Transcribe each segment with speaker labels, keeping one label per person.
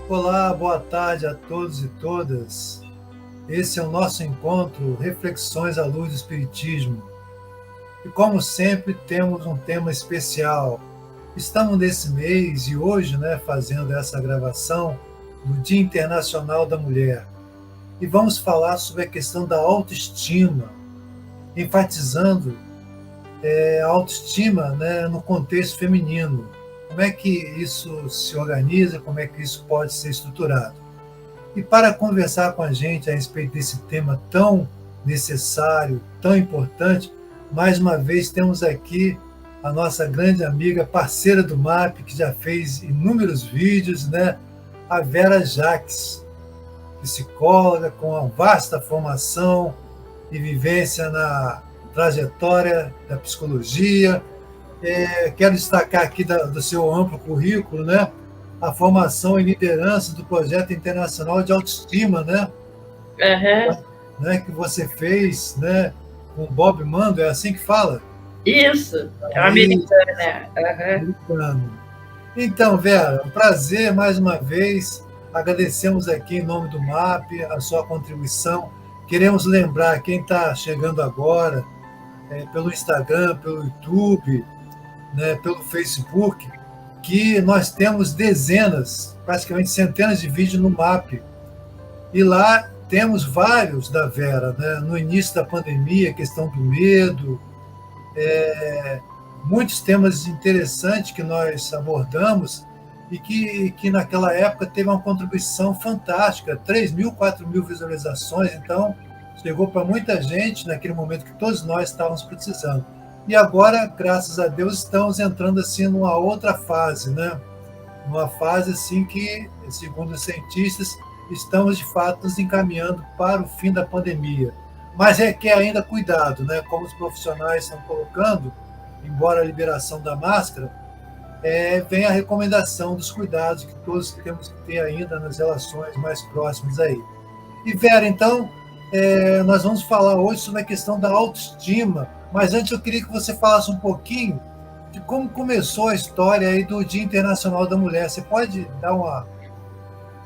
Speaker 1: Olá, boa tarde a todos e todas. Esse é o nosso encontro Reflexões à Luz do Espiritismo. E como sempre, temos um tema especial. Estamos nesse mês e hoje, fazendo essa gravação no Dia Internacional da Mulher. E vamos falar sobre a questão da autoestima, enfatizando a autoestima, no contexto feminino. Como é que isso se organiza, como é que isso pode ser estruturado. E para conversar com a gente a respeito desse tema tão necessário, tão importante, mais uma vez temos aqui a nossa grande amiga, parceira do MAP, que já fez inúmeros vídeos, a Vera Jacques, psicóloga com uma vasta formação e vivência na trajetória da psicologia. Quero destacar aqui do seu amplo currículo, a formação em liderança do Projeto Internacional de Autoestima, que você fez, com o Bob Mando, é assim que fala?
Speaker 2: Isso, é uma americana.
Speaker 1: Americano. Então, Vera, um prazer mais uma vez. Agradecemos aqui em nome do MAP a sua contribuição. Queremos lembrar quem está chegando agora, pelo Instagram, pelo YouTube, pelo Facebook, que nós temos dezenas, praticamente centenas de vídeos no MAP. E lá temos vários da Vera, no início da pandemia, questão do medo, muitos temas interessantes que nós abordamos e que naquela época teve uma contribuição fantástica, 3.000, 4.000 visualizações, então chegou para muita gente naquele momento que todos nós estávamos precisando. E agora, graças a Deus, estamos entrando assim numa outra fase, Uma fase assim que, segundo os cientistas, estamos de fato nos encaminhando para o fim da pandemia. Mas requer ainda cuidado, Como os profissionais estão colocando, embora a liberação da máscara, vem a recomendação dos cuidados que todos temos que ter ainda nas relações mais próximas aí. E Vera, então, nós vamos falar hoje sobre a questão da autoestima. Mas antes eu queria que você falasse um pouquinho de como começou a história aí do Dia Internacional da Mulher. Você pode dar uma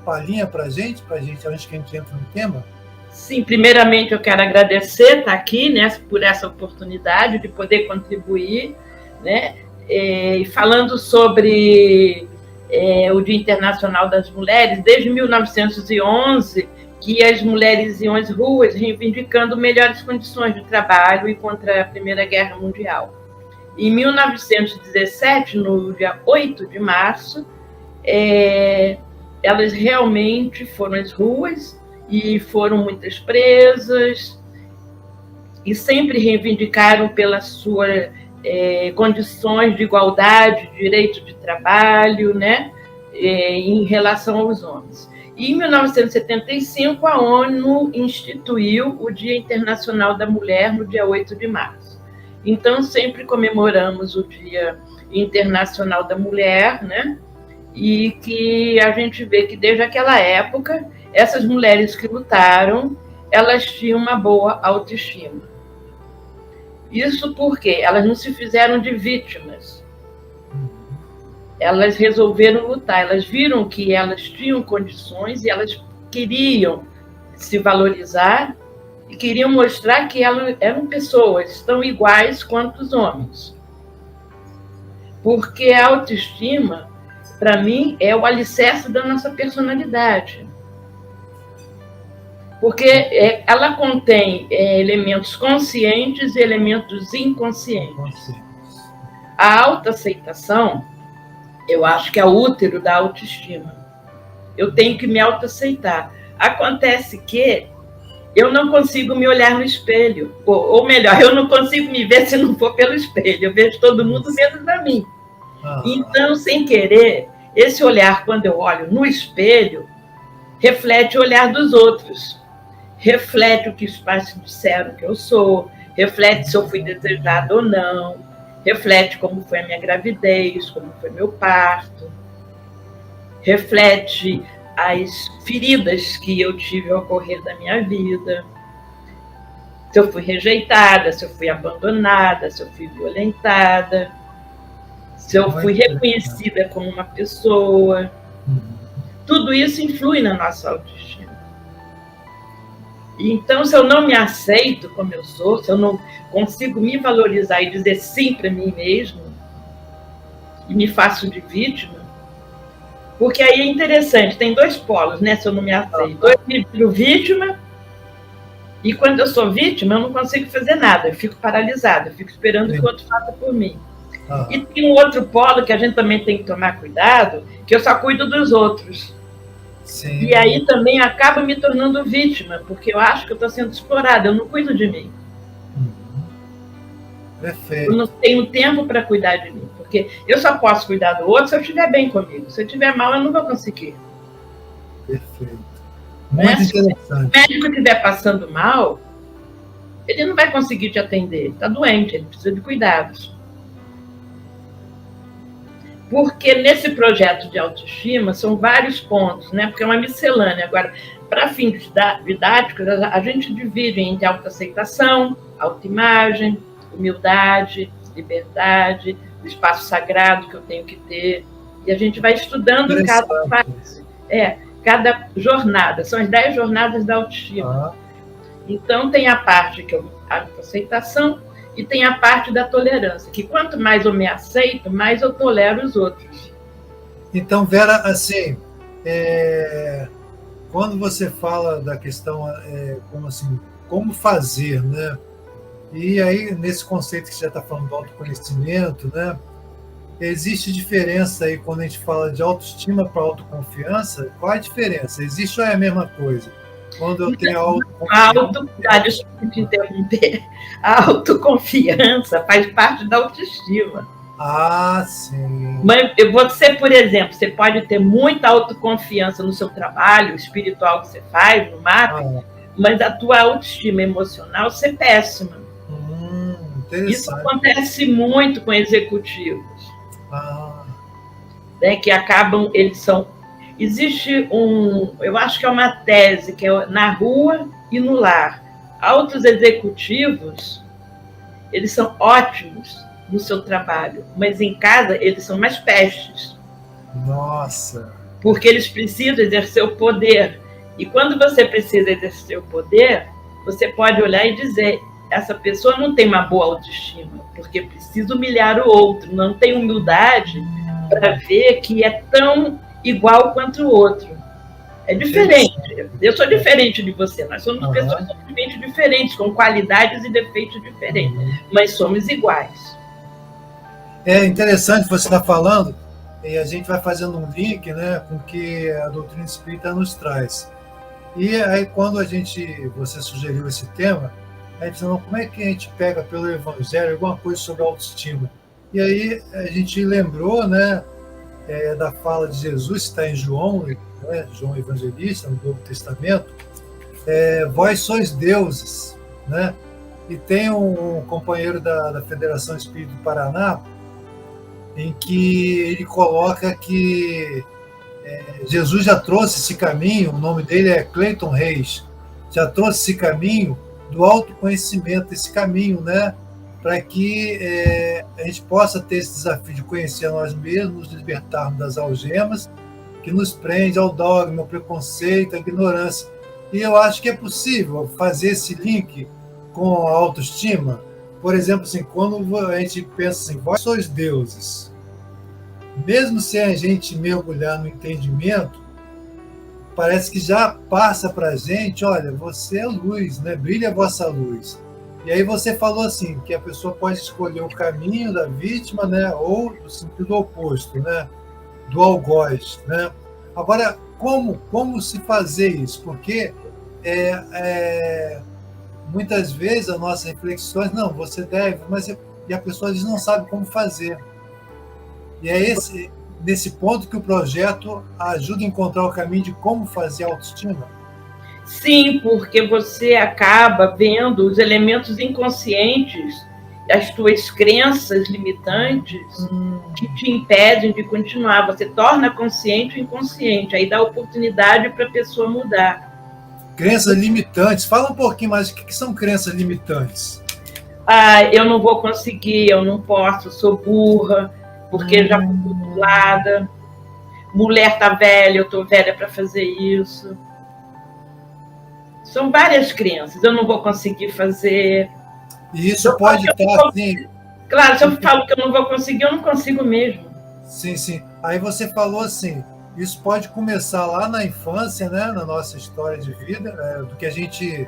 Speaker 1: palhinha para a gente, antes que a gente entre no tema?
Speaker 2: Sim, primeiramente eu quero agradecer estar aqui, por essa oportunidade de poder contribuir, falando sobre o Dia Internacional das Mulheres. Desde 1911, que as mulheres iam às ruas reivindicando melhores condições de trabalho e contra a Primeira Guerra Mundial. Em 1917, no dia 8 de março, elas realmente foram às ruas e foram muitas presas e sempre reivindicaram pelas suas condições de igualdade, direito de trabalho, em relação aos homens. E em 1975, a ONU instituiu o Dia Internacional da Mulher no dia 8 de março. Então, sempre comemoramos o Dia Internacional da Mulher, E que a gente vê que, desde aquela época, essas mulheres que lutaram, elas tinham uma boa autoestima. Isso porque elas não se fizeram de vítimas. Elas resolveram lutar, elas viram que elas tinham condições e elas queriam se valorizar e queriam mostrar que elas eram pessoas tão iguais quanto os homens. Porque a autoestima, para mim, é o alicerce da nossa personalidade. Porque ela contém elementos conscientes e elementos inconscientes. A autoaceitação, eu acho que é o útero da autoestima. Eu tenho que me autoaceitar. Acontece que eu não consigo me olhar no espelho. Ou melhor, eu não consigo me ver se não for pelo espelho. Eu vejo todo mundo menos a mim. Então, sem querer, esse olhar, quando eu olho no espelho, reflete o olhar dos outros. Reflete o que os pais disseram que eu sou. Reflete se eu fui desejada ou não. Reflete como foi a minha gravidez, como foi meu parto. Reflete as feridas que eu tive ao ocorrer da minha vida. Se eu fui rejeitada, se eu fui abandonada, se eu fui violentada, se eu fui reconhecida como uma pessoa. tudo isso influi na nossa autoestima. Então, se eu não me aceito como eu sou, se eu não consigo me valorizar e dizer sim para mim mesmo, e me faço de vítima, porque aí é interessante, tem dois polos, né? Se eu não me aceito, eu me viro vítima, e quando eu sou vítima, eu não consigo fazer nada, eu fico paralisada, eu fico esperando que o outro faça por mim. E tem um outro polo que a gente também tem que tomar cuidado, que eu só cuido dos outros.
Speaker 1: Sim.
Speaker 2: E aí também acaba me tornando vítima, porque eu acho que eu estou sendo explorada, eu não cuido de mim.
Speaker 1: Perfeito.
Speaker 2: Eu não tenho tempo para cuidar de mim, porque eu só posso cuidar do outro se eu estiver bem comigo. Se eu estiver mal, eu não vou conseguir.
Speaker 1: Perfeito. Muito interessante.
Speaker 2: Se o médico estiver passando mal, ele não vai conseguir te atender, ele está doente, ele precisa de cuidados. Porque nesse projeto de autoestima são vários pontos, né? Porque é uma miscelânea. Agora, para fins didáticos, a gente divide entre autoaceitação, autoimagem, humildade, liberdade, o espaço sagrado que eu tenho que ter. E a gente vai estudando cada fase. Cada jornada. São as 10 jornadas da autoestima. Então, tem a parte que é a autoaceitação, e tem a parte da tolerância, que quanto mais eu me aceito, mais eu tolero os outros.
Speaker 1: Então, Vera, assim, quando você fala da questão como fazer, né? E aí, nesse conceito que você já está falando do autoconhecimento, né? Existe diferença aí quando a gente fala de autoestima para autoconfiança? Qual a diferença? Existe ou é a mesma coisa? Quando eu tenho autoconfiança...
Speaker 2: Desculpa te interromper. A autoconfiança faz parte da autoestima.
Speaker 1: Sim.
Speaker 2: Mas você, por exemplo, você pode ter muita autoconfiança no seu trabalho espiritual que você faz, no mapping, mas a tua autoestima emocional ser péssima. Isso acontece muito com executivos. Né, que acabam, existe eu acho que é uma tese, que é na rua e no lar. Altos executivos, eles são ótimos no seu trabalho, mas em casa eles são mais pestes.
Speaker 1: Nossa!
Speaker 2: Porque eles precisam exercer o poder. E quando você precisa exercer o poder, você pode olhar e dizer, essa pessoa não tem uma boa autoestima, porque precisa humilhar o outro, não tem humildade para ver que é tão igual quanto o outro. É diferente. Eu sou diferente de você. Nós somos pessoas totalmente diferentes, com qualidades e defeitos diferentes, mas somos iguais.
Speaker 1: É interessante você estar falando, e a gente vai fazendo um link, né, com o que a doutrina espírita nos traz. E aí, quando você sugeriu esse tema, a gente falou, como é que a gente pega pelo Evangelho alguma coisa sobre autoestima? E aí a gente lembrou, né, da fala de Jesus, que está em João, né, João Evangelista, no Novo Testamento, vós sois deuses, né? E tem um companheiro da Federação Espírita do Paraná, em que ele coloca que Jesus já trouxe esse caminho, o nome dele é Cleiton Reis, já trouxe esse caminho do autoconhecimento, esse caminho, né? Para que a gente possa ter esse desafio de conhecer a nós mesmos, nos libertarmos das algemas que nos prende ao dogma, ao preconceito, à ignorância. E eu acho que é possível fazer esse link com a autoestima. Por exemplo, assim, quando a gente pensa assim, vós sois deuses, mesmo sem a gente mergulhar no entendimento, parece que já passa para a gente, olha, você é luz, né? Brilha a vossa luz. E aí você falou assim, que a pessoa pode escolher o caminho da vítima, né? Ou no sentido oposto, né? Do algoz, né? Agora, como se fazer isso? Porque muitas vezes as nossas reflexões, não, você deve, e a pessoa às vezes não sabe como fazer. E é nesse ponto que o projeto ajuda a encontrar o caminho de como fazer a autoestima?
Speaker 2: Sim, porque você acaba vendo os elementos inconscientes, as tuas crenças limitantes que te impedem de continuar. Você torna consciente o inconsciente, aí dá oportunidade para a pessoa mudar.
Speaker 1: Crenças limitantes. Fala um pouquinho mais, o que são crenças limitantes?
Speaker 2: Eu não vou conseguir, eu não posso, sou burra, porque já fui rotulada, mulher está velha, eu estou velha para fazer isso. São várias crenças, eu não vou conseguir fazer.
Speaker 1: E isso pode estar assim.
Speaker 2: Claro, se eu falo que eu não vou conseguir, eu não consigo mesmo.
Speaker 1: Sim, sim. Aí você falou assim, isso pode começar lá na infância, né, na nossa história de vida, do que a gente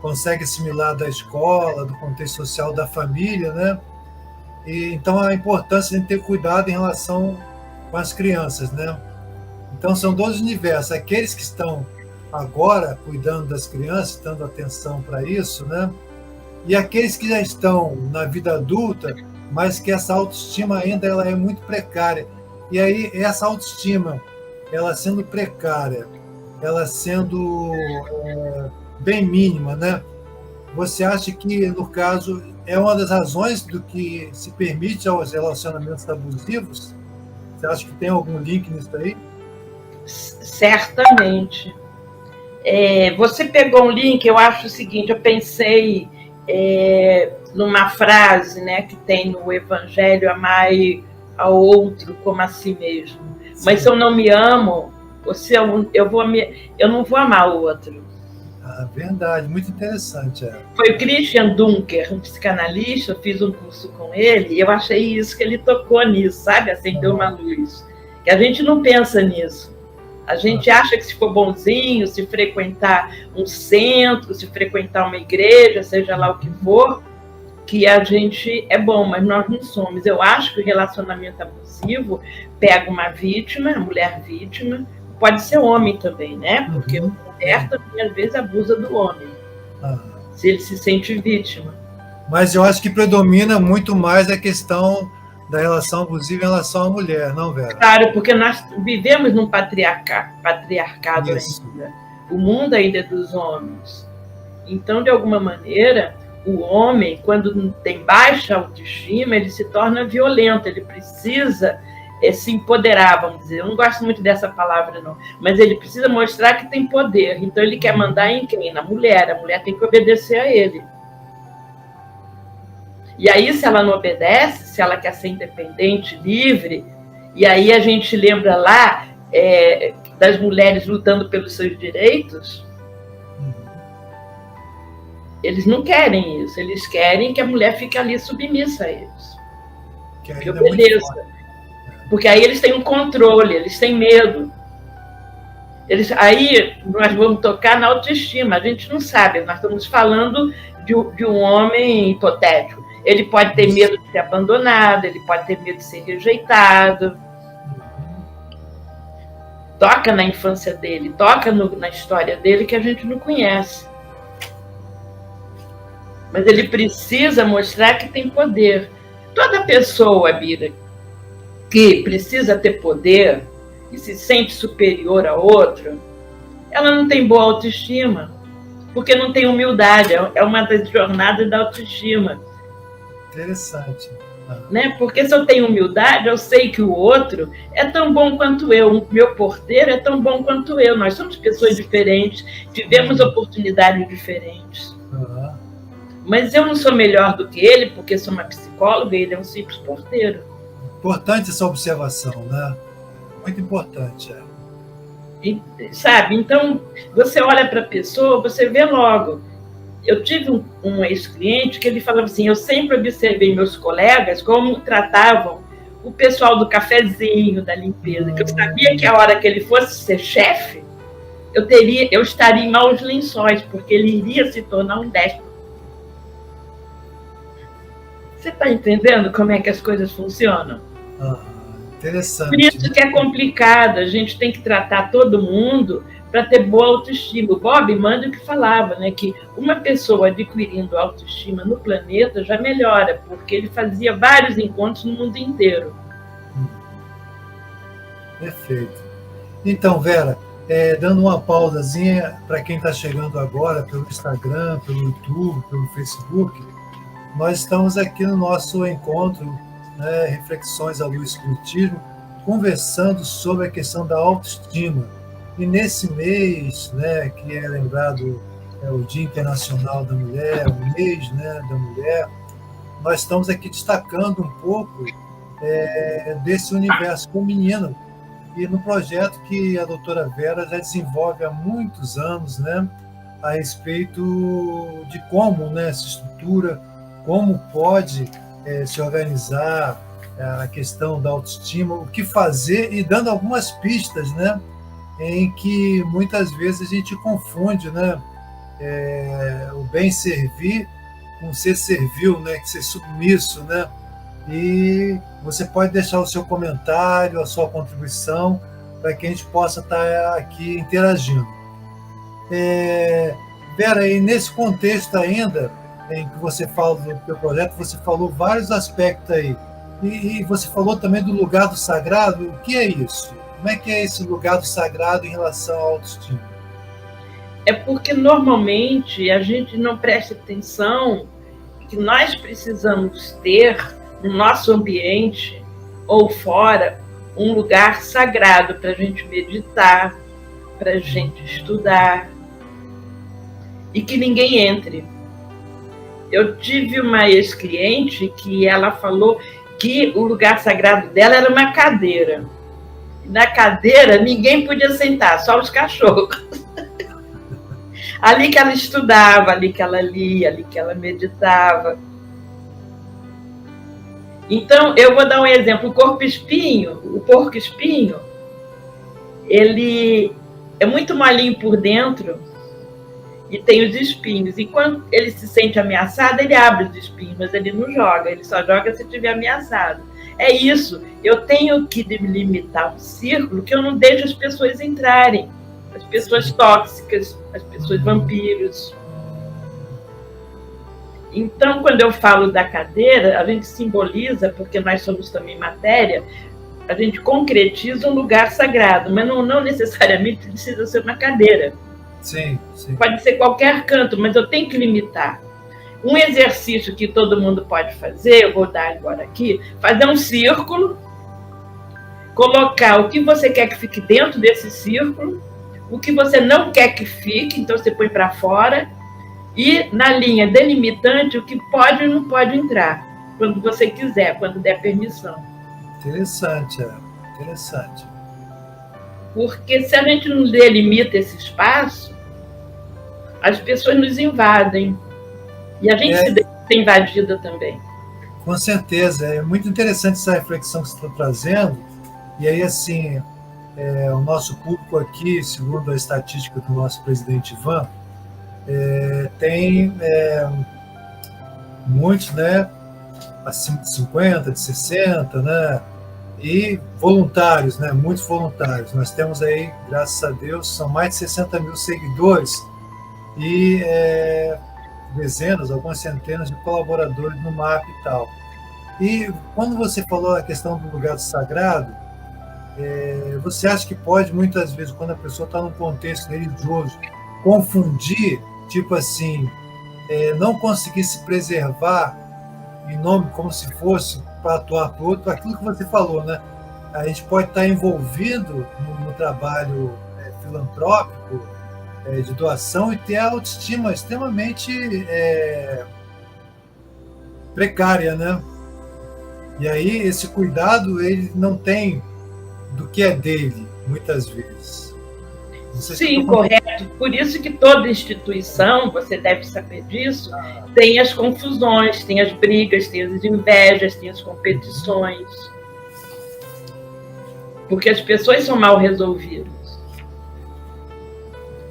Speaker 1: consegue assimilar da escola, do contexto social da família, né? E então a importância de ter cuidado em relação com as crianças, né? Então são dois universos, aqueles que estão agora cuidando das crianças, dando atenção para isso, né? E aqueles que já estão na vida adulta, mas que essa autoestima ainda ela é muito precária. E aí essa autoestima, ela sendo precária, ela sendo bem mínima, né? Você acha que, no caso, é uma das razões do que se permite aos relacionamentos abusivos? Você acha que tem algum link nisso aí?
Speaker 2: Certamente. Você pegou um link, eu acho o seguinte, eu pensei numa frase, né, que tem no Evangelho: amai ao outro como a si mesmo. Sim. Mas se eu não me amo, eu não vou amar o outro.
Speaker 1: Verdade, muito interessante.
Speaker 2: Foi o Christian Dunker, um psicanalista, eu fiz um curso com ele, e eu achei isso, que ele tocou nisso, sabe? Acendeu uma luz. Que a gente não pensa nisso. A gente acha que se for bonzinho, se frequentar um centro, se frequentar uma igreja, seja lá o que for, que a gente é bom, mas nós não somos. Eu acho que o relacionamento abusivo pega uma vítima, a mulher vítima, pode ser homem também, né? Porque a mulher também, às vezes, abusa do homem, se ele se sente vítima.
Speaker 1: Mas eu acho que predomina muito mais a questão da relação abusiva em relação à mulher, não, Vera?
Speaker 2: Claro, porque nós vivemos num patriarcado ainda. O mundo ainda é dos homens. Então, de alguma maneira, o homem, quando tem baixa autoestima, ele se torna violento, ele precisa se empoderar, vamos dizer. Eu não gosto muito dessa palavra, não. Mas ele precisa mostrar que tem poder. Então, ele quer mandar em quem? Na mulher. A mulher tem que obedecer a ele. E aí, se ela não obedece, se ela quer ser independente, livre, e aí a gente lembra lá das mulheres lutando pelos seus direitos, eles não querem isso. Eles querem que a mulher fique ali submissa a eles. Que obedeça. Porque aí eles têm um controle, eles têm medo. Aí nós vamos tocar na autoestima. A gente não sabe, nós estamos falando de um homem hipotético. Ele pode ter medo de ser abandonado, ele pode ter medo de ser rejeitado. Toca na infância dele, toca na história dele que a gente não conhece. Mas ele precisa mostrar que tem poder. Toda pessoa, Bira, que precisa ter poder e se sente superior a outro, ela não tem boa autoestima, porque não tem humildade. É uma das jornadas da autoestima.
Speaker 1: Interessante.
Speaker 2: Né? Porque se eu tenho humildade, eu sei que o outro é tão bom quanto eu, o meu porteiro é tão bom quanto eu. Nós somos pessoas diferentes, tivemos oportunidades diferentes. Mas eu não sou melhor do que ele, porque sou uma psicóloga e ele é um simples porteiro.
Speaker 1: Importante essa observação, né? Muito importante.
Speaker 2: E, sabe? Então, você olha para a pessoa, você vê logo. Eu tive um ex-cliente que ele falava assim: eu sempre observei meus colegas como tratavam o pessoal do cafezinho, da limpeza, que eu sabia que a hora que ele fosse ser chefe, eu estaria em maus lençóis, porque ele iria se tornar um déspota. Você está entendendo como é que as coisas funcionam?
Speaker 1: Interessante.
Speaker 2: Por isso que é complicado, a gente tem que tratar todo mundo para ter boa autoestima. O Bob Mandic falava, né, que uma pessoa adquirindo autoestima no planeta já melhora, porque ele fazia vários encontros no mundo inteiro.
Speaker 1: Perfeito. Então, Vera, dando uma pausazinha para quem está chegando agora pelo Instagram, pelo YouTube, pelo Facebook, nós estamos aqui no nosso encontro, né, Reflexões à Luz do Espiritismo, conversando sobre a questão da autoestima. E nesse mês, né, que é lembrado o Dia Internacional da Mulher, o mês, né, da mulher, nós estamos aqui destacando um pouco desse universo feminino, e no projeto que a doutora Vera já desenvolve há muitos anos, né, a respeito de como, né, se estrutura, como pode se organizar a questão da autoestima, o que fazer, e dando algumas pistas, né, em que muitas vezes a gente confunde, né, o bem servir com ser servil, né, que ser submisso, né? E você pode deixar o seu comentário, a sua contribuição, para que a gente possa estar aqui interagindo. Vera, e nesse contexto ainda, em que você fala do teu projeto, você falou vários aspectos aí. E você falou também do lugar do sagrado. O que é isso? Como é que é esse lugar do sagrado em relação à autoestima?
Speaker 2: É porque normalmente a gente não presta atenção que nós precisamos ter no nosso ambiente ou fora um lugar sagrado para a gente meditar, para a gente estudar, e que ninguém entre. Eu tive uma ex-cliente que ela falou que o lugar sagrado dela era uma cadeira. Na cadeira ninguém podia sentar, só os cachorros. Ali que ela estudava, ali que ela lia, ali que ela meditava. Então, eu vou dar um exemplo. O porco-espinho, ele é muito molinho por dentro e tem os espinhos. E quando ele se sente ameaçado, ele abre os espinhos, mas ele não joga. Ele só joga se estiver ameaçado. É isso. Eu tenho que limitar um círculo que eu não deixo as pessoas entrarem. As pessoas tóxicas, as pessoas vampiros. Então, quando eu falo da cadeira, a gente simboliza, porque nós somos também matéria, a gente concretiza um lugar sagrado, mas não necessariamente precisa ser uma cadeira.
Speaker 1: Sim.
Speaker 2: Pode ser qualquer canto, mas eu tenho que limitar. Um exercício que todo mundo pode fazer, eu vou dar agora aqui, fazer um círculo, colocar o que você quer que fique dentro desse círculo, o que você não quer que fique, então você põe para fora, e na linha delimitante o que pode e não pode entrar, quando você quiser, quando der permissão.
Speaker 1: Interessante.
Speaker 2: Porque se a gente não delimita esse espaço, as pessoas nos invadem. E a gente se deixa ser invadida também.
Speaker 1: Com certeza. É muito interessante essa reflexão que você está trazendo. E aí, assim, o nosso público aqui, segundo a estatística do nosso presidente Ivan, tem muitos, né, acima de 50, de 60, né, e voluntários, né, muitos voluntários. Nós temos aí, graças a Deus, são mais de 60 mil seguidores e dezenas, algumas centenas de colaboradores no MAP e tal. E quando você falou a questão do lugar do sagrado, você acha que pode, muitas vezes, quando a pessoa está num contexto religioso, confundir, tipo assim, não conseguir se preservar em nome, como se fosse para atuar para o outro, aquilo que você falou, né? A gente pode estar envolvido no trabalho filantrópico, de doação, e ter a autoestima extremamente precária, né? E aí esse cuidado, ele não tem do que é dele, muitas vezes.
Speaker 2: Sim, correto. Por isso que toda instituição, você deve saber disso, tem as confusões, tem as brigas, tem as invejas, tem as competições. Porque as pessoas são mal resolvidas.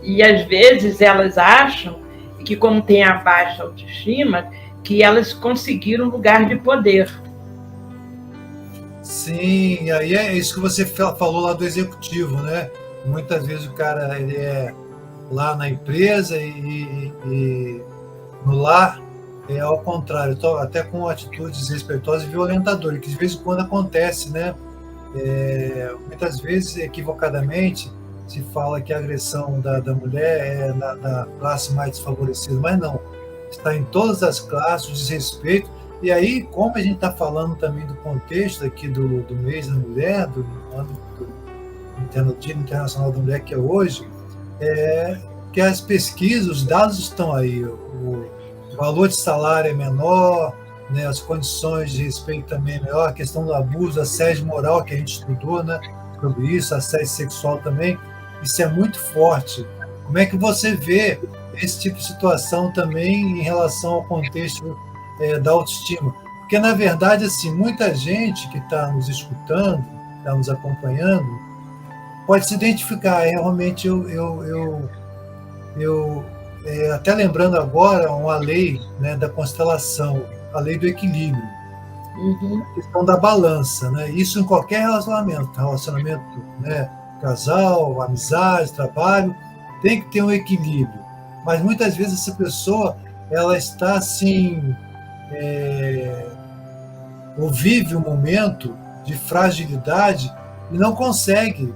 Speaker 2: E às vezes elas acham que, como tem a baixa autoestima, que elas conseguiram um lugar de poder.
Speaker 1: Sim, aí é isso que você falou lá do executivo, né? Muitas vezes o cara, ele é lá na empresa e no lar é ao contrário, até com atitudes desrespeitosas e violentadoras, que de vez em quando acontece, né? Muitas vezes, equivocadamente, se fala que a agressão da mulher é da classe mais desfavorecida, mas não, está em todas as classes, o desrespeito. E aí, como a gente está falando também do contexto aqui do mês da mulher, do Dia Internacional da Mulher, que é hoje, que as pesquisas, os dados estão aí, o valor de salário é menor, né, as condições de respeito também melhor, a questão do abuso, assédio moral que a gente estudou, né, sobre isso, assédio sexual também, isso é muito forte. Como é que você vê esse tipo de situação também em relação ao contexto da autoestima? Porque, na verdade, assim, muita gente que está nos escutando, está nos acompanhando, pode se identificar. Realmente, até lembrando agora uma lei, né, da constelação, a lei do equilíbrio, a questão da balança, né? Isso em qualquer relacionamento, né, casal, amizade, trabalho, tem que ter um equilíbrio. Mas muitas vezes essa pessoa ela está assim, ou vive um momento de fragilidade e não consegue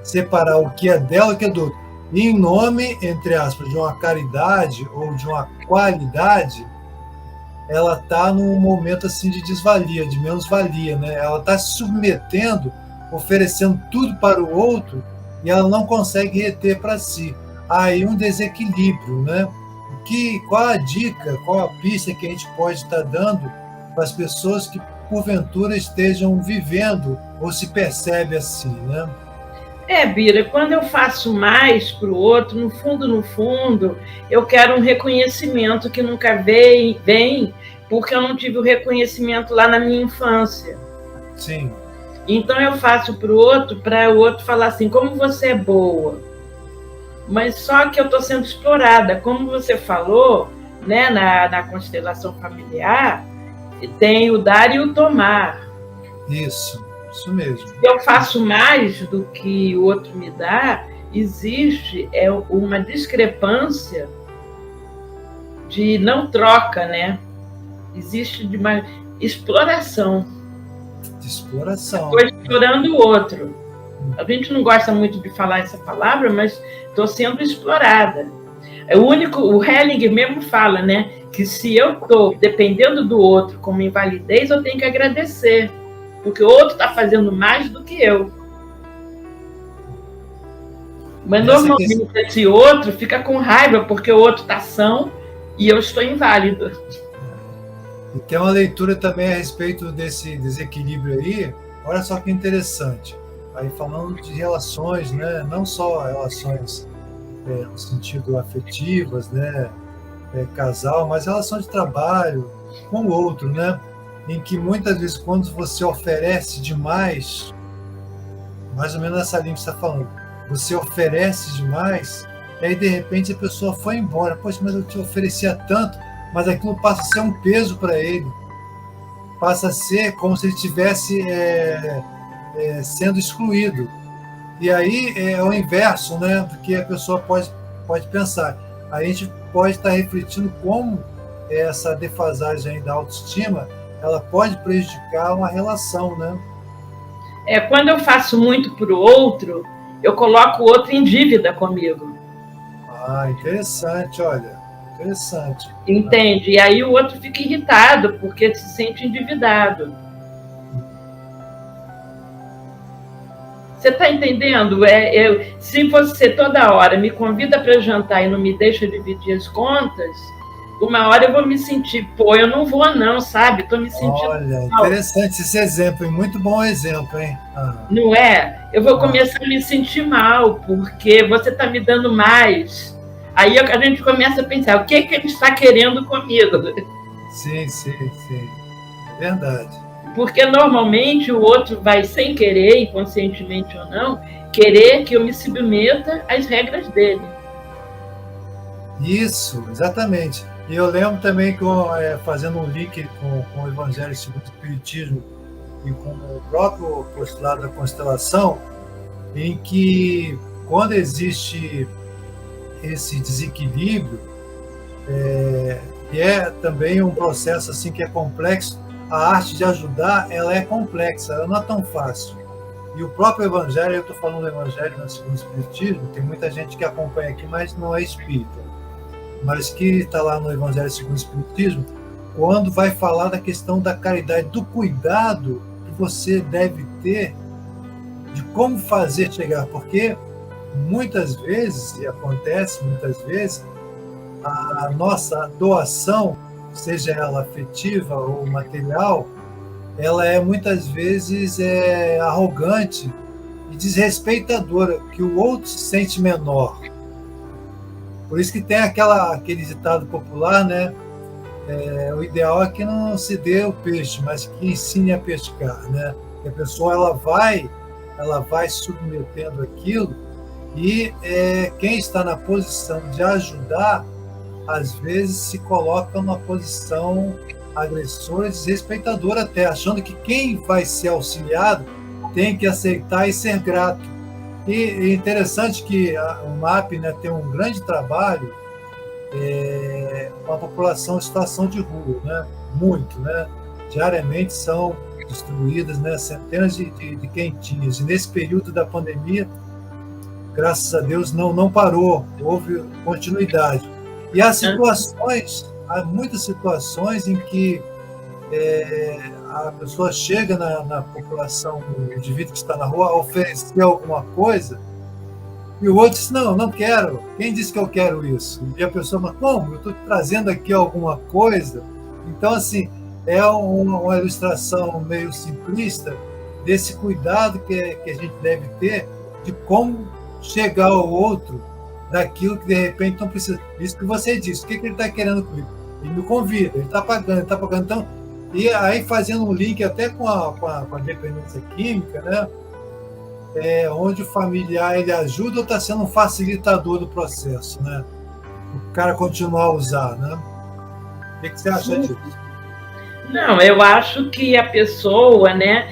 Speaker 1: separar o que é dela e o que é do outro. E em nome, entre aspas, de uma caridade ou de uma qualidade, ela está num momento assim de desvalia, de menos-valia, né? Ela está se submetendo, oferecendo tudo para o outro e ela não consegue reter para si. Há aí um desequilíbrio, né? Qual a dica, qual a pista que a gente pode estar dando para as pessoas que porventura estejam vivendo ou se percebe assim, né?
Speaker 2: Bira, quando eu faço mais para o outro, no fundo, eu quero um reconhecimento que nunca vem, porque eu não tive o reconhecimento lá na minha infância.
Speaker 1: Sim.
Speaker 2: Então eu faço para o outro falar assim, como você é boa. Mas só que eu estou sendo explorada. Como você falou, né, na constelação familiar, tem o dar e o tomar.
Speaker 1: Isso mesmo.
Speaker 2: Se eu faço mais do que o outro me dá, existe uma discrepância de não troca, né? Existe de uma exploração.
Speaker 1: De exploração.
Speaker 2: Estou explorando o outro. A gente não gosta muito de falar essa palavra, mas estou sendo explorada. O Hellinger mesmo fala, né, que se eu estou dependendo do outro como invalidez, eu tenho que agradecer, porque o outro está fazendo mais do que eu. Mas normalmente esse outro fica com raiva porque o outro está são e eu estou inválido.
Speaker 1: E tem uma leitura também a respeito desse desequilíbrio aí. Olha só que interessante. Aí falando de relações, né? Não só relações no sentido afetivas, né? Casal, mas relações de trabalho com o outro, né? Em que muitas vezes quando você oferece demais, mais ou menos nessa linha que você está falando, você oferece demais, e aí de repente a pessoa foi embora. Poxa, mas eu te oferecia tanto, mas aquilo passa a ser um peso para ele. Passa a ser como se ele estivesse sendo excluído. E aí é o inverso, né? Porque a pessoa pode pensar. A gente pode estar refletindo como essa defasagem da autoestima ela pode prejudicar uma relação, né?
Speaker 2: Quando eu faço muito para o outro, eu coloco o outro em dívida comigo.
Speaker 1: Ah, interessante, olha. Interessante.
Speaker 2: Entende? E aí o outro fica irritado, porque se sente endividado. Você está entendendo? Se você toda hora me convida para jantar e não me deixa dividir as contas, uma hora eu vou me sentir, eu não vou não, sabe? Estou me sentindo
Speaker 1: Olha,
Speaker 2: mal.
Speaker 1: Interessante esse exemplo, muito bom exemplo, hein?
Speaker 2: Não é? Eu vou começar a me sentir mal, porque você está me dando mais. Aí a gente começa a pensar, o que ele está querendo comigo?
Speaker 1: Sim. É verdade.
Speaker 2: Porque normalmente o outro vai, sem querer, inconscientemente ou não, querer que eu me submeta às regras dele.
Speaker 1: Isso, exatamente. E eu lembro também que, fazendo um link com o Evangelho segundo o Espiritismo e com o próprio postulado da constelação, em que quando existe esse desequilíbrio, e é também um processo assim que é complexo, a arte de ajudar ela é complexa, ela não é tão fácil. E o próprio Evangelho, eu estou falando do Evangelho segundo o Espiritismo, tem muita gente que acompanha aqui, mas não é espírita, mas que está lá no Evangelho segundo o Espiritismo, quando vai falar da questão da caridade, do cuidado que você deve ter de como fazer chegar, porque muitas vezes, e acontece muitas vezes, a nossa doação seja ela afetiva ou material, ela é muitas vezes arrogante e desrespeitadora, que o outro se sente menor. Por isso que tem aquele ditado popular, né? O ideal é que não se dê o peixe, mas que ensine a pescar, né? Que a pessoa ela vai submetendo aquilo e quem está na posição de ajudar, às vezes se coloca numa posição agressora, desrespeitadora até, achando que quem vai ser auxiliado tem que aceitar e ser grato. E é interessante que o MAP, né, tem um grande trabalho com a população em situação de rua, né? Muito, né? Diariamente são distribuídas, né, centenas de quentinhas. E nesse período da pandemia, graças a Deus, não parou, houve continuidade. E há muitas situações em que a pessoa chega na população, o indivíduo que está na rua, a oferecer alguma coisa, e o outro diz, não quero. Quem disse que eu quero isso? E a pessoa fala, como? Eu estou trazendo aqui alguma coisa. Então, assim, é uma ilustração meio simplista desse cuidado que a gente deve ter de como chegar ao outro daquilo que, de repente, não precisa. Isso que você disse, o que ele está querendo comigo? Ele me convida, ele está pagando. Então, e aí, fazendo um link até com a dependência química, né? Onde o familiar ele ajuda ou está sendo um facilitador do processo, né? O cara continuar a usar, né? O que você acha disso?
Speaker 2: Não, eu acho que a pessoa, né,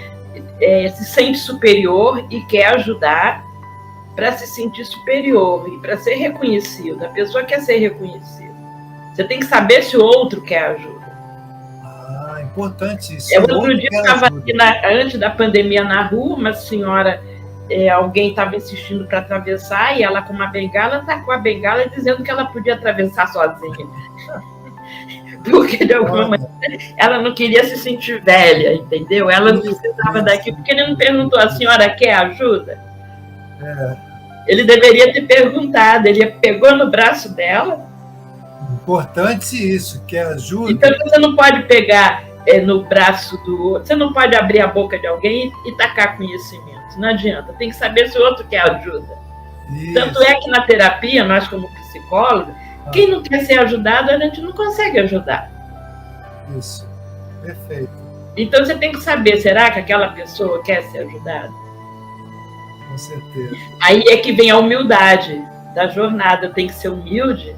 Speaker 2: se sente superior e quer ajudar para se sentir superior e para ser reconhecido. A pessoa quer ser reconhecida. Você tem que saber se o outro quer ajuda.
Speaker 1: Importante isso.
Speaker 2: Outro dia eu estava aqui antes da pandemia na rua, uma senhora, alguém estava insistindo para atravessar e ela com uma bengala, tacou a bengala dizendo que ela podia atravessar sozinha. Porque de alguma maneira ela não queria se sentir velha, entendeu? Ela não precisava daquilo, porque ele não perguntou, a senhora quer ajuda? Ele deveria ter perguntado, ele pegou no braço dela.
Speaker 1: Importante isso, quer ajuda.
Speaker 2: Então você não pode pegar no braço do outro, você não pode abrir a boca de alguém e tacar conhecimento. Não adianta, tem que saber se o outro quer ajuda. Isso. Tanto é que na terapia, nós como psicólogos, quem não quer ser ajudado, a gente não consegue ajudar.
Speaker 1: Isso, perfeito.
Speaker 2: Então você tem que saber, será que aquela pessoa quer ser ajudada?
Speaker 1: Com certeza.
Speaker 2: Aí é que vem a humildade da jornada. Eu tenho que ser humilde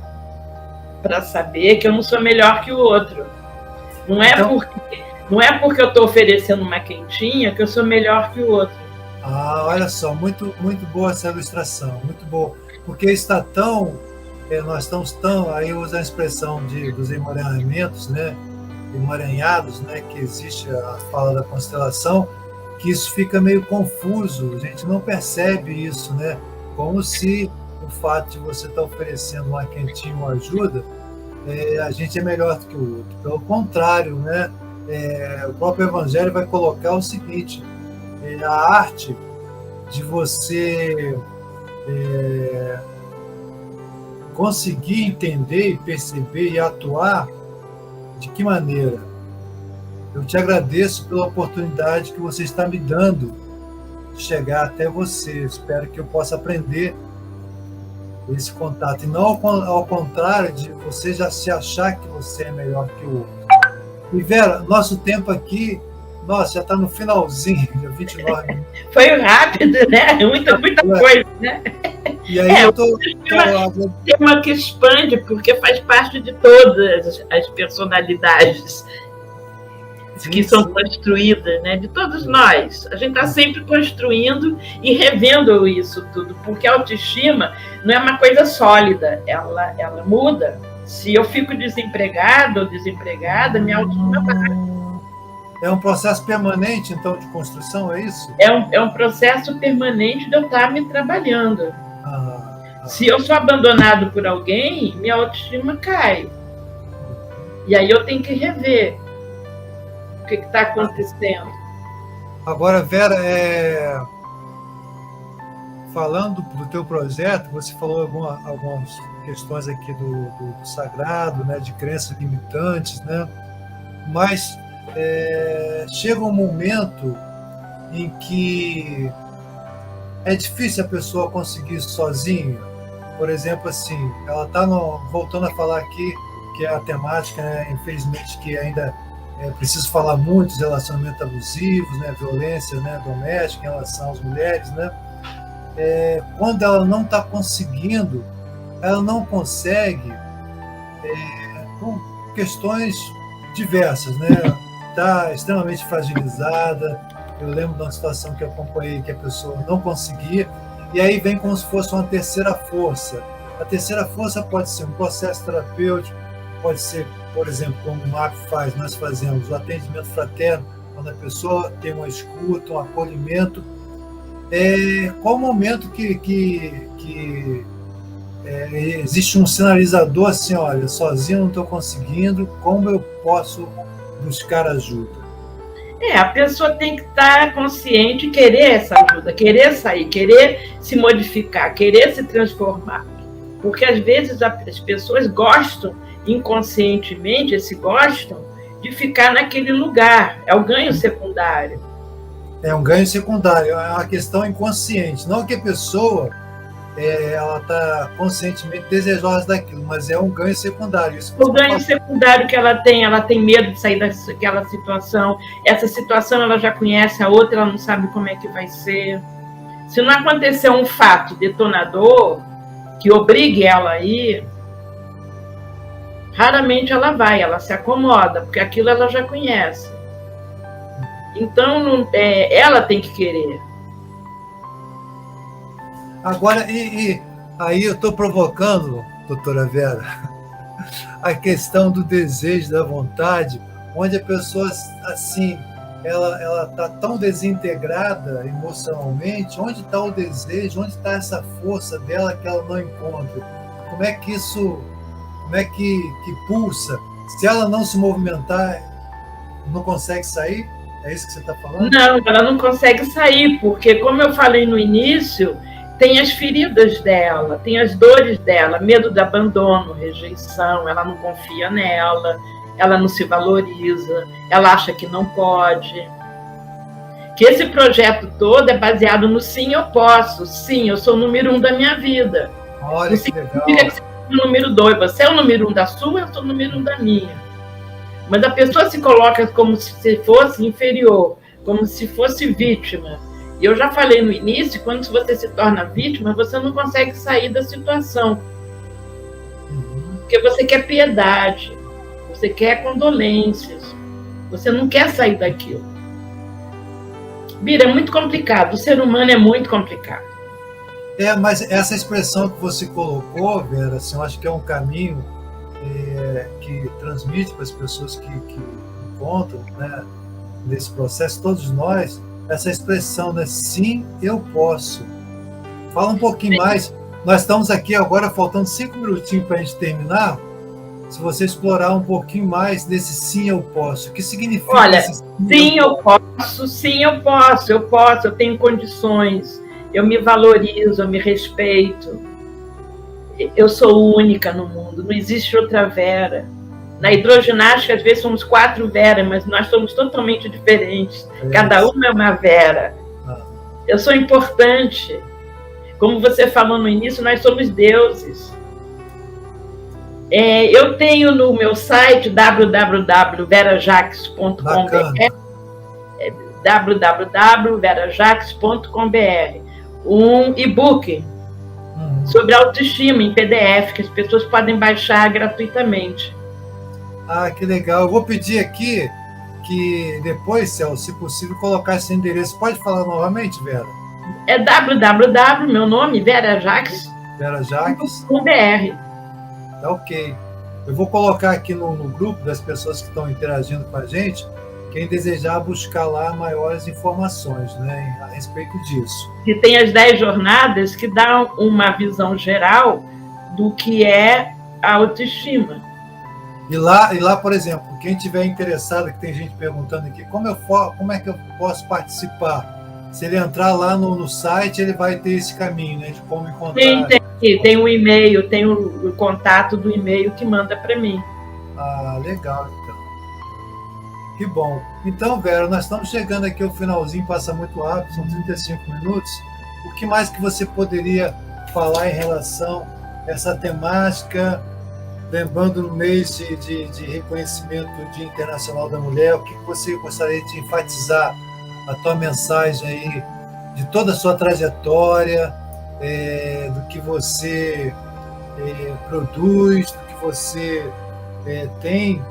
Speaker 2: para saber que eu não sou melhor que o outro. Não é porque eu estou oferecendo uma quentinha que eu sou melhor que o outro.
Speaker 1: Olha só, muito, muito boa essa ilustração, muito boa. Porque está nós estamos tão, aí usa a expressão dos emaranhamentos, né? Emaranhados, né? Que existe a fala da constelação, que isso fica meio confuso, a gente não percebe isso, né? Como se o fato de você estar oferecendo uma quentinha, uma ajuda, a gente é melhor do que o outro. Pelo contrário, né? O próprio Evangelho vai colocar o seguinte, a arte de você conseguir entender e perceber e atuar, de que maneira? Eu te agradeço pela oportunidade que você está me dando de chegar até você. Espero que eu possa aprender esse contato. E não ao contrário de você já se achar que você é melhor que o outro. E Vera, nosso tempo aqui, já está no finalzinho, dia 29 minutos.
Speaker 2: Foi rápido, né? Muita coisa, né?
Speaker 1: E aí eu estou...
Speaker 2: tema que expande, porque faz parte de todas as personalidades que são construídas, né? De todos nós. A gente está sempre construindo e revendo isso tudo, porque a autoestima não é uma coisa sólida, ela muda. Se eu fico desempregado ou desempregada, minha autoestima vai.
Speaker 1: É um processo permanente, então, de construção, é isso?
Speaker 2: É um processo permanente de eu estar me trabalhando. Se eu sou abandonado por alguém, minha autoestima cai. E aí eu tenho que rever o que está acontecendo.
Speaker 1: Agora, Vera, falando do teu projeto, você falou algumas questões aqui do sagrado, né, de crenças limitantes, né? Mas chega um momento em que é difícil a pessoa conseguir isso sozinha. Por exemplo, assim, ela está voltando a falar aqui, que é a temática, né, infelizmente, que ainda preciso falar muito dos relacionamentos abusivos, né, violência, né, doméstica em relação às mulheres, né? Quando ela não está conseguindo, ela não consegue, por questões diversas, né? Está extremamente fragilizada. Eu lembro de uma situação que eu acompanhei que a pessoa não conseguia, e aí vem como se fosse uma terceira força. A terceira força pode ser um processo terapêutico, pode ser, por exemplo, como o MAP faz, nós fazemos o atendimento fraterno, quando a pessoa tem uma escuta, um acolhimento. Qual o momento que existe um sinalizador assim, olha, sozinho não estou conseguindo, como eu posso buscar ajuda?
Speaker 2: A pessoa tem que estar consciente, querer essa ajuda, querer sair, querer se modificar, querer se transformar. Porque às vezes as pessoas gostam, inconscientemente, gostam de ficar naquele lugar. É o ganho secundário.
Speaker 1: É um ganho secundário, é uma questão inconsciente. Não que a pessoa ela está conscientemente desejosa daquilo, mas é um ganho secundário. Isso
Speaker 2: o ganho secundário que ela tem medo de sair daquela situação. Essa situação ela já conhece, a outra ela não sabe como é que vai ser. Se não acontecer um fato detonador que obrigue ela a ir, raramente ela vai, ela se acomoda, porque aquilo ela já conhece. Então, ela tem que querer.
Speaker 1: Agora, aí eu estou provocando, doutora Vera, a questão do desejo, da vontade, onde a pessoa, assim, ela está tão desintegrada emocionalmente, onde está o desejo, onde está essa força dela que ela não encontra? Como é que isso, como é que pulsa? Se ela não se movimentar, não consegue sair? É isso que você está falando?
Speaker 2: Não, ela não consegue sair, porque, como eu falei no início, tem as feridas dela, tem as dores dela, medo de abandono, rejeição, ela não confia nela, ela não se valoriza, ela acha que não pode. Que esse projeto todo é baseado no sim, eu posso, sim, eu sou o número 1 da minha vida.
Speaker 1: Olha que legal.
Speaker 2: Que você é o número 2, você é o número 1 da sua, eu sou o número 1 da minha. Mas a pessoa se coloca como se fosse inferior, como se fosse vítima. E eu já falei no início, quando você se torna vítima, você não consegue sair da situação. Porque você quer piedade, você quer condolências, você não quer sair daquilo. Bira, é muito complicado, o ser humano é muito complicado.
Speaker 1: Mas essa expressão que você colocou, Vera, assim, eu acho que é um caminho que transmite para as pessoas que encontram, né, nesse processo, todos nós, essa expressão, né? Sim, eu posso. Fala um pouquinho mais. Nós estamos aqui agora, faltando 5 minutinhos para a gente terminar. Se você explorar um pouquinho mais desse sim, eu posso. O que significa?
Speaker 2: Olha, sim, eu posso, sim, eu posso, eu tenho condições, eu me valorizo, eu me respeito. Eu sou única no mundo, não existe outra Vera. Na hidroginástica, às vezes, somos 4 Veras, mas nós somos totalmente diferentes. Cada uma é uma Vera. Eu sou importante. Como você falou no início, nós somos deuses. Eu tenho no meu site www.verajaques.com.br www.verajaques.com.br um e-book sobre autoestima em PDF, que as pessoas podem baixar gratuitamente.
Speaker 1: Que legal. Eu vou pedir aqui que depois, Celso, se possível, colocar esse endereço. Pode falar novamente, Vera?
Speaker 2: É www, meu nome, verajaques.com.br.
Speaker 1: Tá ok. Eu vou colocar aqui no grupo das pessoas que estão interagindo com a gente, quem desejar buscar lá maiores informações, né, a respeito disso.
Speaker 2: E tem as 10 jornadas que dão uma visão geral do que é a autoestima.
Speaker 1: E lá, por exemplo, quem tiver interessado, que tem gente perguntando aqui, como é que eu posso participar? Se ele entrar lá no site, ele vai ter esse caminho, né, de como encontrar.
Speaker 2: Tem um e-mail, tem o contato do e-mail que manda para mim.
Speaker 1: Ah, legal, então. Que bom. Então, Vera, nós estamos chegando aqui ao finalzinho, passa muito rápido, são 35 minutos. O que mais que você poderia falar em relação a essa temática, lembrando no mês de reconhecimento Dia Internacional da Mulher, o que você gostaria de enfatizar, a tua mensagem aí, de toda a sua trajetória, do que você produz, do que você tem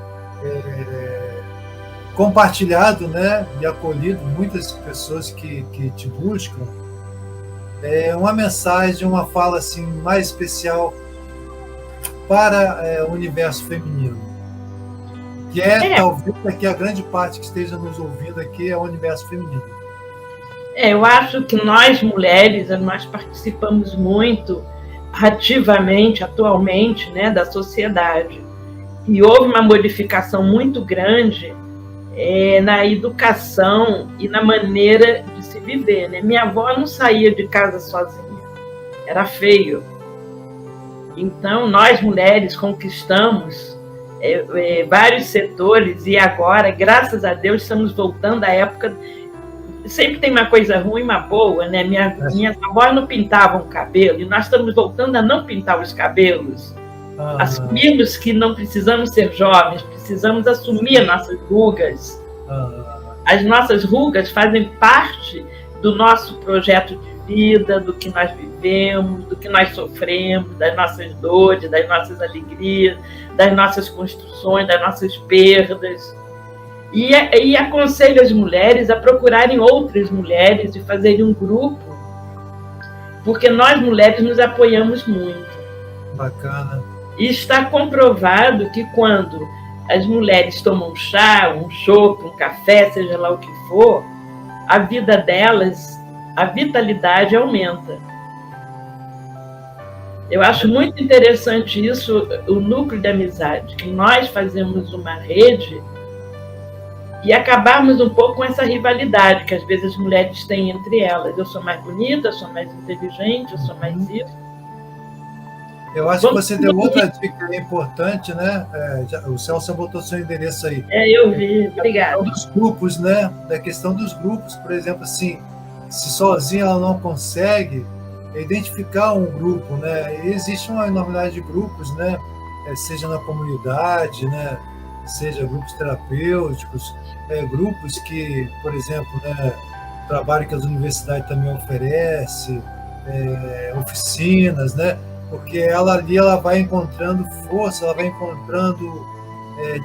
Speaker 1: compartilhado, né, e acolhido muitas pessoas que te buscam, uma mensagem, uma fala assim, mais especial para o universo feminino, que talvez aqui a grande parte que esteja nos ouvindo aqui é o universo feminino.
Speaker 2: Eu acho que nós, mulheres, nós participamos muito ativamente, atualmente, né, da sociedade. E houve uma modificação muito grande na educação e na maneira de se viver, né? Minha avó não saía de casa sozinha, era feio. Então, nós, mulheres, conquistamos vários setores e agora, graças a Deus, estamos voltando à época. Sempre tem uma coisa ruim e uma boa, né? Minhas avós não pintavam o cabelo e nós estamos voltando a não pintar os cabelos. Assumimos que não precisamos ser jovens, precisamos assumir nossas rugas. As nossas rugas fazem parte do nosso projeto de vida, do que nós vivemos, do que nós sofremos, das nossas dores, das nossas alegrias, das nossas construções, das nossas perdas. E aconselho as mulheres a procurarem outras mulheres e fazerem um grupo, porque nós, mulheres, nos apoiamos muito.
Speaker 1: Bacana.
Speaker 2: E está comprovado que quando as mulheres tomam um chá, um chopp, um café, seja lá o que for, a vida delas, a vitalidade aumenta. Eu acho muito interessante isso, o núcleo de amizade, que nós fazemos uma rede e acabarmos um pouco com essa rivalidade que às vezes as mulheres têm entre elas. Eu sou mais bonita, eu sou mais inteligente, eu sou mais isso.
Speaker 1: Eu acho que você deu outra dica importante, né? O Celso botou seu endereço aí.
Speaker 2: Eu vi, obrigada.
Speaker 1: Dos grupos, né? Da questão dos grupos, por exemplo, assim, se sozinha ela não consegue identificar um grupo, né? E existe uma enormidade de grupos, né? Seja na comunidade, né? Seja grupos terapêuticos, grupos que, por exemplo, né, trabalho que as universidades também oferecem, oficinas, né? Porque ela ali vai encontrando força, ela vai encontrando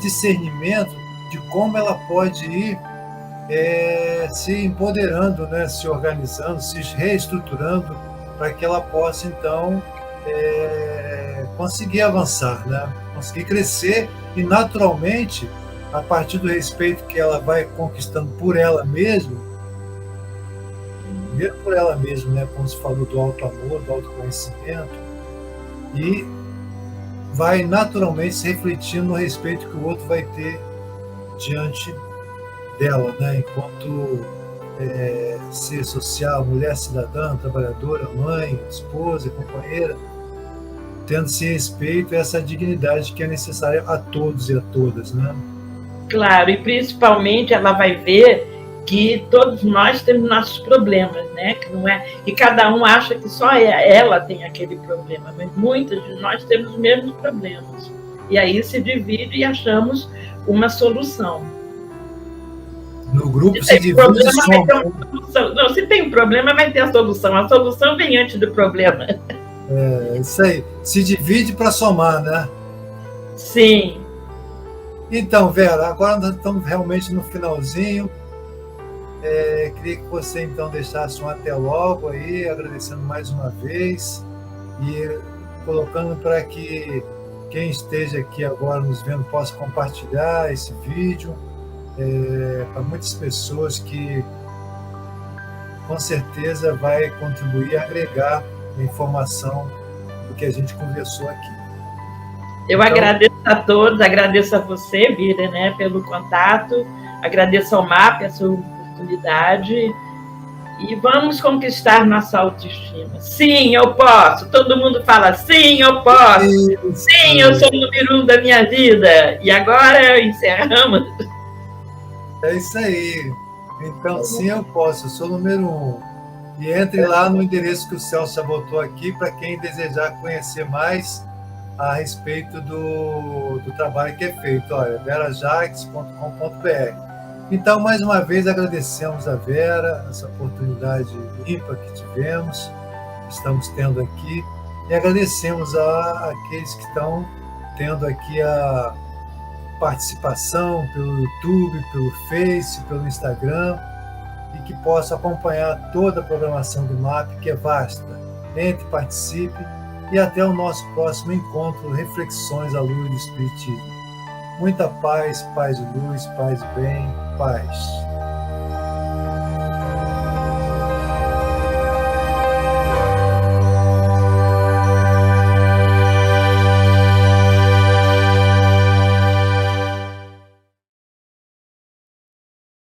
Speaker 1: discernimento de como ela pode ir se empoderando, né? Se organizando, se reestruturando, para que ela possa, então, conseguir avançar, né? Conseguir crescer e, naturalmente, a partir do respeito que ela vai conquistando por ela mesma, primeiro por ela mesma, né? Como se falou do auto-amor, do autoconhecimento, e vai naturalmente se refletindo no respeito que o outro vai ter diante dela, né? Enquanto ser social, mulher cidadã, trabalhadora, mãe, esposa, companheira, tendo esse respeito e essa dignidade que é necessária a todos e a todas, né?
Speaker 2: Claro, e principalmente ela vai ver que todos nós temos nossos problemas, né? Que não é, e cada um acha que só ela tem aquele problema, mas muitas de nós temos os mesmos problemas. E aí se divide e achamos uma solução.
Speaker 1: No grupo se divide e
Speaker 2: soma. Não, se tem problema, vai ter a solução. A solução vem antes do problema.
Speaker 1: Isso aí. Se divide para somar, né?
Speaker 2: Sim.
Speaker 1: Então, Vera, agora nós estamos realmente no finalzinho. Queria que você, então, deixasse um até logo aí, agradecendo mais uma vez e colocando para que quem esteja aqui agora nos vendo possa compartilhar esse vídeo para muitas pessoas que, com certeza, vai contribuir e agregar a informação do que a gente conversou aqui.
Speaker 2: Eu agradeço a todos, agradeço a você, Bira, né, pelo contato, agradeço ao MAP, a sua oportunidade, E vamos conquistar nossa autoestima. Sim, eu posso. Todo mundo fala, sim, eu posso.
Speaker 1: Isso.
Speaker 2: Sim, eu sou o número 1 da minha vida. E agora encerramos.
Speaker 1: É isso aí. Então, sim, eu posso. Eu sou o número 1. E entre lá no endereço que o Celso já botou aqui para quem desejar conhecer mais a respeito do trabalho que é feito. Olha, verajaques.com.br. Então, mais uma vez, agradecemos a Vera, essa oportunidade ímpar que tivemos, que estamos tendo aqui, e agradecemos àqueles que estão tendo aqui a participação pelo YouTube, pelo Face, pelo Instagram, e que possam acompanhar toda a programação do MAP, que é vasta. Entre, participe, e até o nosso próximo encontro, Reflexões à Luz do Espiritismo. Muita paz, paz de luz, paz de bem, paz.